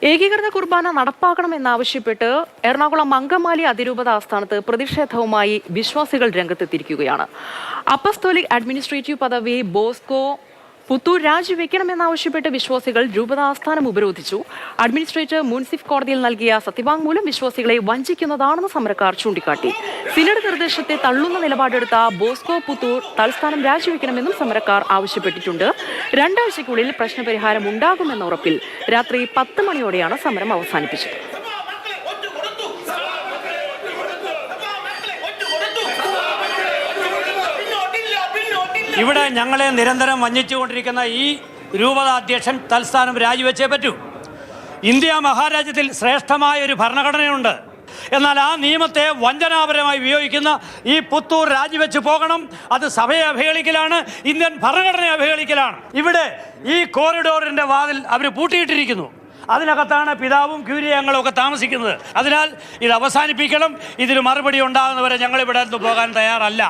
ഏകീകൃത കുർബാന നടപ്പാക്കണമെന്നാവശ്യപ്പെട്ട് എറണാകുളം അങ്കമാലി അതിരൂപത ആസ്ഥാനത്ത് പ്രതിഷേധവുമായി വിശ്വാസികൾ രംഗത്തെത്തിയിരിക്കുകയാണ്. അപ്പസ്തോലിക് അഡ്മിനിസ്ട്രേറ്റീവ് പദവി ബോസ്കോ പുത്തൂർ രാജിവെക്കണമെന്നാവശ്യപ്പെട്ട് വിശ്വാസികൾ രൂപത ആസ്ഥാനം ഉപരോധിച്ചു. അഡ്മിനിസ്ട്രേറ്റർ മുൻസിഫ് കോടതിയിൽ നൽകിയ സത്യവാങ്മൂലം വിശ്വാസികളെ വഞ്ചിക്കുന്നതാണെന്ന് സമരക്കാർ ചൂണ്ടിക്കാട്ടി. സിനഡ് നിർദ്ദേശത്തെ തള്ളുന്ന നിലപാടെടുത്ത ബോസ്കോ പുത്തൂർ തൽസ്ഥാനം രാജിവെക്കണമെന്നും സമരക്കാർ ആവശ്യപ്പെട്ടിട്ടുണ്ട്. 2 ആഴ്ചയ്ക്കുള്ളിൽ പ്രശ്നപരിഹാരം ഉണ്ടാകുമെന്ന ഉറപ്പിൽ രാത്രി 10 മണിയോടെയാണ് സമരം അവസാനിപ്പിച്ചത്. ഇവിടെ ഞങ്ങളെ നിരന്തരം വഞ്ചിച്ചുകൊണ്ടിരിക്കുന്ന ഈ രൂപത അധ്യക്ഷൻ തൽസ്ഥാനം രാജിവെച്ചേ പറ്റൂ. ഇന്ത്യ മഹാരാജ്യത്തിൽ ശ്രേഷ്ഠമായ ഒരു ഭരണഘടനയുണ്ട്. എന്നാൽ ആ നിയമത്തെ വഞ്ചനാപരമായി ഉപയോഗിക്കുന്ന ഈ പുത്തൂർ രാജിവെച്ച് പോകണം. അത് സഭയെ അവഹേളിക്കലാണ്, ഇന്ത്യൻ ഭരണഘടനയെ അവഹേളിക്കലാണ്. ഇവിടെ ഈ കോറിഡോറിൻ്റെ വാതിൽ അവർ പൂട്ടിയിട്ടിരിക്കുന്നു. അതിനകത്താണ് പിതാവും ക്യൂരിയങ്ങളും ഒക്കെ താമസിക്കുന്നത്. അതിനാൽ ഇത് അവസാനിപ്പിക്കണം. ഇതിന് മറുപടി ഉണ്ടാകുന്നവരെ ഞങ്ങളിവിടെ നിന്ന് പോകാൻ തയ്യാറല്ല.